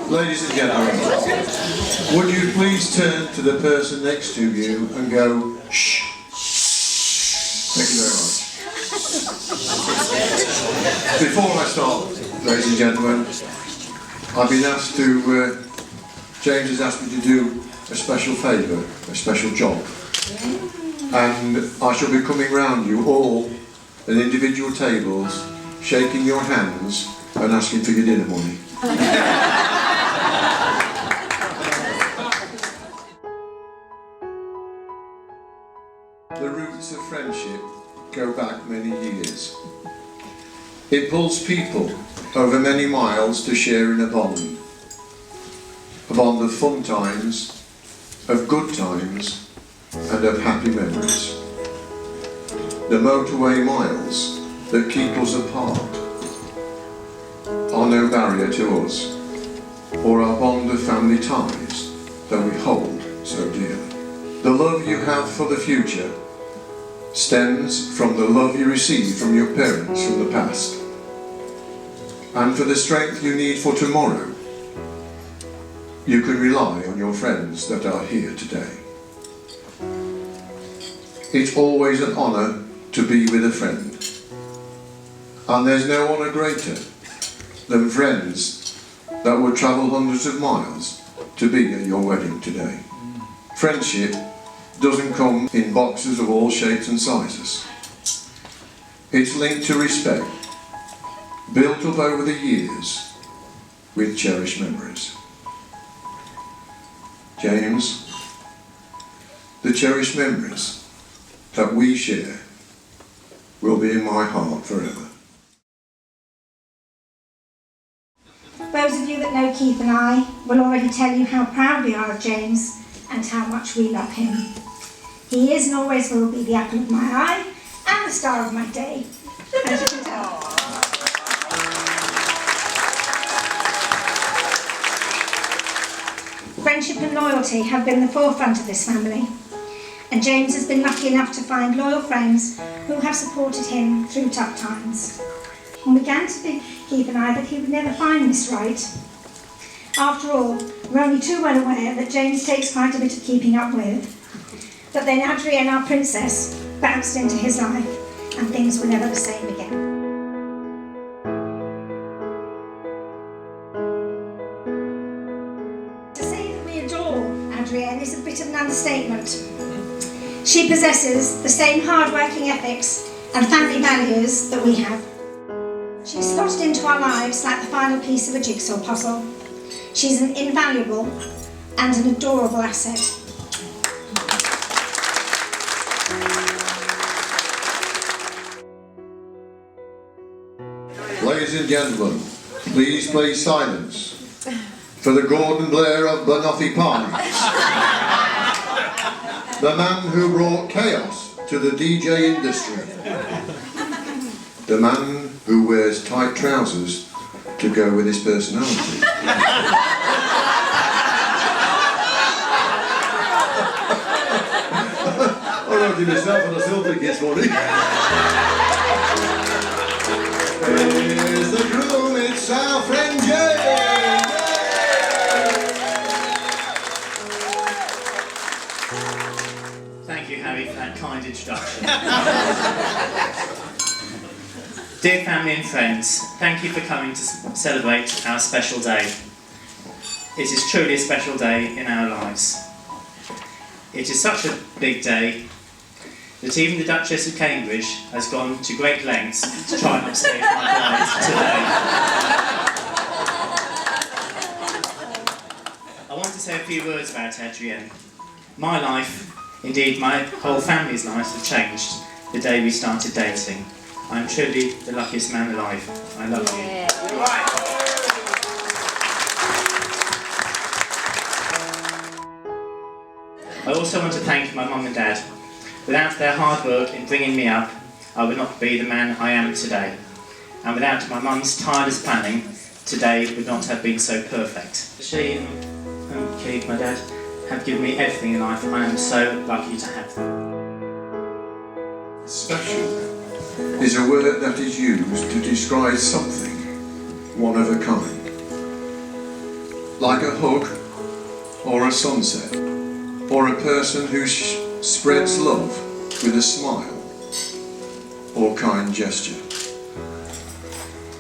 Ladies and gentlemen, would you please turn to the person next to you and go, shh. Thank you very much. Before I start, ladies and gentlemen, I've been asked to, James has asked me to do a special favour, a special job. And I shall be coming round you all at individual tables, shaking your hands and asking for your dinner money. The roots of friendship go back many years. It pulls people over many miles to share in a bond of fun times, of good times, and of happy memories. The motorway miles that keep us apart are no barrier to us, or our bond of family ties that we hold so dearly. The love you have for the future stems from the love you received from your parents from the past, and for the strength you need for tomorrow, you can rely on your friends that are here today. It's always an honour to be with a friend, and there's no honour greater than friends that would travel hundreds of miles to be at your wedding today. Friendship doesn't come in boxes of all shapes and sizes. It's linked to respect, built up over the years with cherished memories. James, the cherished memories that we share will be in my heart forever. Those of you that know Keith and I will already tell you how proud we are of James and how much we love him. He is and always will be the apple of my eye and the star of my day, as you can tell. Friendship and loyalty have been the forefront of this family, and James has been lucky enough to find loyal friends who have supported him through tough times. And we began to think, Keith and I, that he would never find this right. After all, we're only too well aware that James takes quite a bit of keeping up with. But then Adrienne, our princess, bounced into his life, and things were never the same again. To say that we adore Adrienne is a bit of an understatement. She possesses the same hard-working ethics and family values that we have. She's slotted into our lives like the final piece of a jigsaw puzzle. She's an invaluable and an adorable asset. Ladies and gentlemen, please play silence for the Gordon Blair of Banoffee Pines. The man who brought chaos to the DJ industry. The man who wears tight trousers to go with his personality. I wrote it myself and I still think it's funny. Here's the groom, it's our friend James! Thank you, Harry, for that kind introduction. Dear family and friends, thank you for coming to celebrate our special day. It is truly a special day in our lives. It is such a big day that even the Duchess of Cambridge has gone to great lengths to try and upstage my bride today. I want to say a few words about Adrienne. My life, indeed my whole family's lives, have changed the day we started dating. I'm truly the luckiest man alive. I love you. I also want to thank my mum and dad. Without their hard work in bringing me up, I would not be the man I am today. And without my mum's tireless planning, today would not have been so perfect. She and Keith, my dad, have given me everything in life. I am so lucky to have them. Special is a word that is used to describe something one of a kind. like a hug or a sunset, or a person who spreads love with a smile or kind gesture.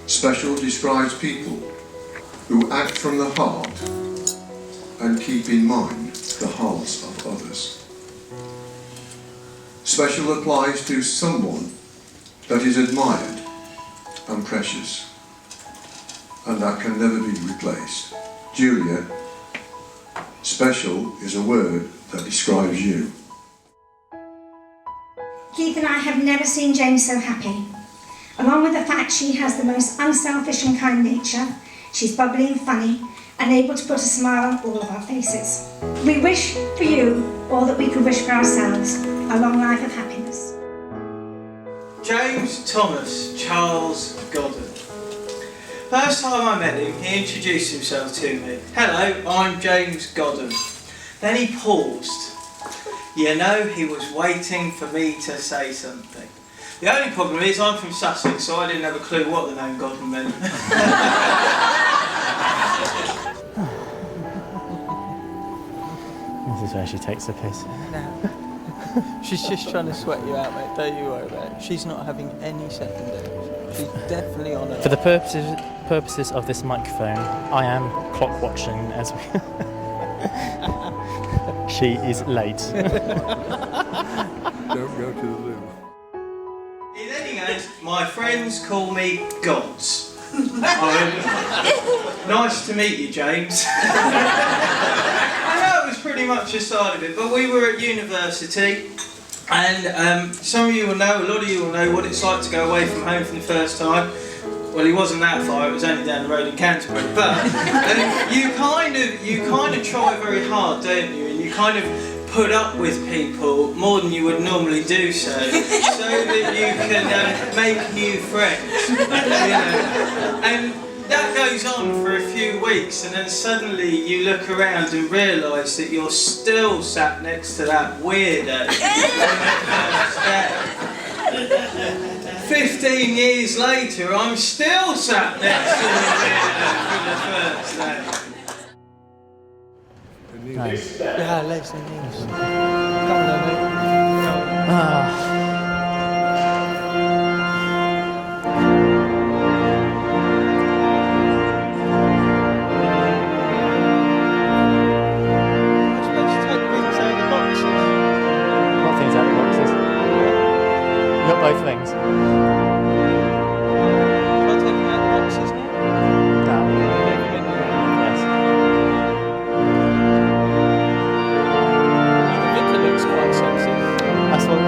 Special describes people who act from the heart and keep in mind the hearts of others. Special applies to someone that is admired and precious, and that can never be replaced. Julia, special is a word that describes you. Keith and I have never seen James so happy. Along with the fact she has the most unselfish and kind nature, she's bubbly and funny and able to put a smile on all of our faces. We wish for you all that we could wish for ourselves, a long life of happiness. James Thomas Charles Godden. First time I met him, he introduced himself to me. Hello, I'm James Godden. Then he paused. You know, he was waiting for me to say something. The only problem is I'm from Sussex, so I didn't have a clue what the name Godden meant. This is where she takes the piss. She's just trying to sweat you out, mate. Don't you worry about it. She's not having any secondaries. She's definitely on it. For the purposes of this microphone, I am clock watching as we... She is late. Don't go to the loo. In any case, my friends call me Gods. Nice to meet you, James. I know it was pretty much the start of it, but we were at university, and some of you will know, a lot of you will know what it's like to go away from home for the first time. Well, he wasn't that far; it was only down the road in Canterbury. But you kind of try very hard, don't you? And you kind of put up with people more than you would normally do so that you can make new friends. You know? And that goes on for a few weeks, and then suddenly you look around and realise that you're still sat next to that weirdo on the first day. 15 years later, I'm still sat next to the weirdo for the first day. Nice. Yeah, legs and knees. Come on, mate. Let's take things out of the boxes. What things out of the boxes? You got both things. Shall I take them out of the boxes now? No. Yes. The vicar looks quite sexy. That's what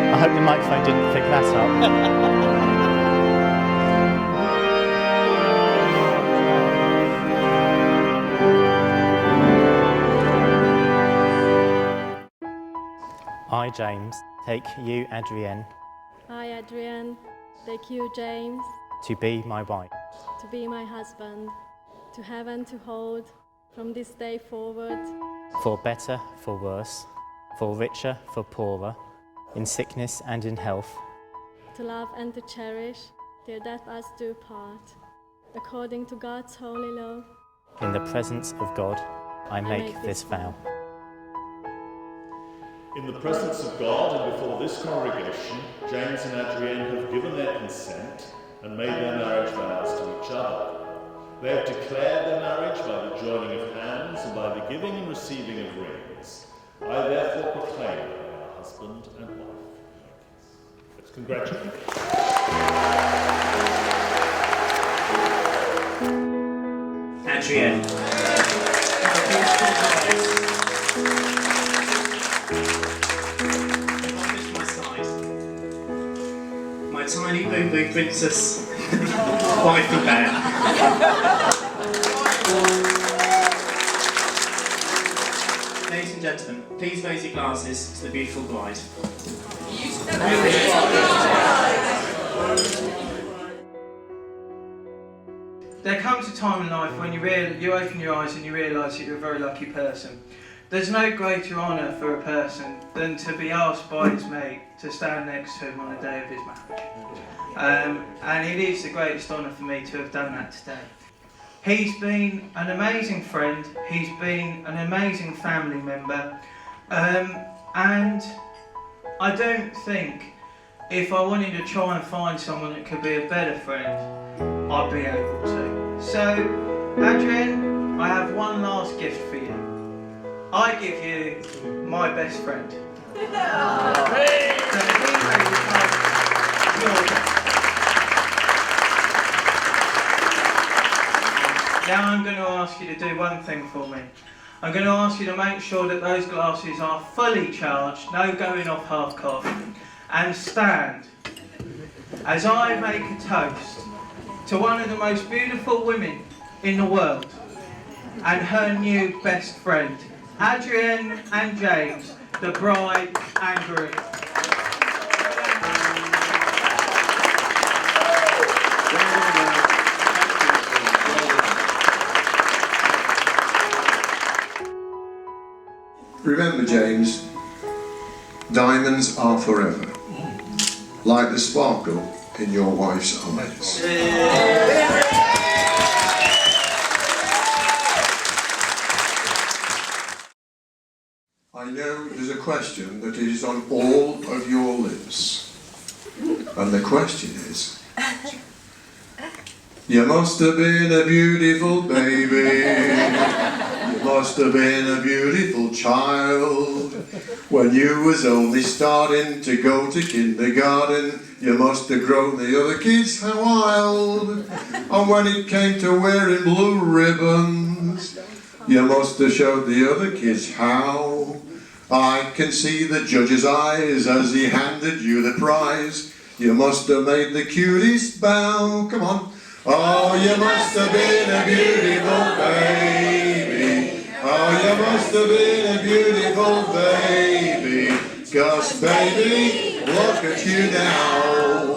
I hope the microphone didn't pick that up. I, James, take you, Adrienne, I, Adrienne, take you, James, to be my wife, to be my husband, to have and to hold from this day forward, for better, for worse, for richer, for poorer, in sickness and in health, to love and to cherish till death us do part, according to God's holy law. in the presence of God, I make this vow. In the presence of God and before this congregation, James and Adrienne have given their consent and made their marriage vows to each other. They have declared their marriage by the joining of hands and by the giving and receiving of rings. I therefore proclaim that they are husband and wife. Let's congratulate them. Adrienne. My tiny boo-boo princess wifey bear. Ladies and gentlemen, please raise your glasses to the beautiful bride. There comes a time in life when you open your eyes and you realise that you're a very lucky person. There's no greater honour for a person than to be asked by his mate to stand next to him on the day of his marriage. And it is the greatest honour for me to have done that today. He's been an amazing friend, he's been an amazing family member, and I don't think if I wanted to try and find someone that could be a better friend, I'd be able to. So, Adrienne, I have one last gift for you. I give you my best friend. So he may become your best. Now I'm going to ask you to do one thing for me. I'm going to ask you to make sure that those glasses are fully charged, no going off half-cocked, and stand as I make a toast to one of the most beautiful women in the world and her new best friend, Adrienne and James, the bride and groom. Remember, James, diamonds are forever, like the sparkle in your wife's eyes. I know there's a question that is on all of your lips, and the question is, you must have been a beautiful baby. You must have been a beautiful child when you was only starting to go to kindergarten. You must have grown the other kids wild. And when it came to wearing blue ribbons, you must have showed the other kids how. I can see the judge's eyes as he handed you the prize. You must have made the cutest bow. Come on. Oh, you must have been a beautiful baby. Oh, you must have been a beautiful baby. 'Cause baby, look at you now.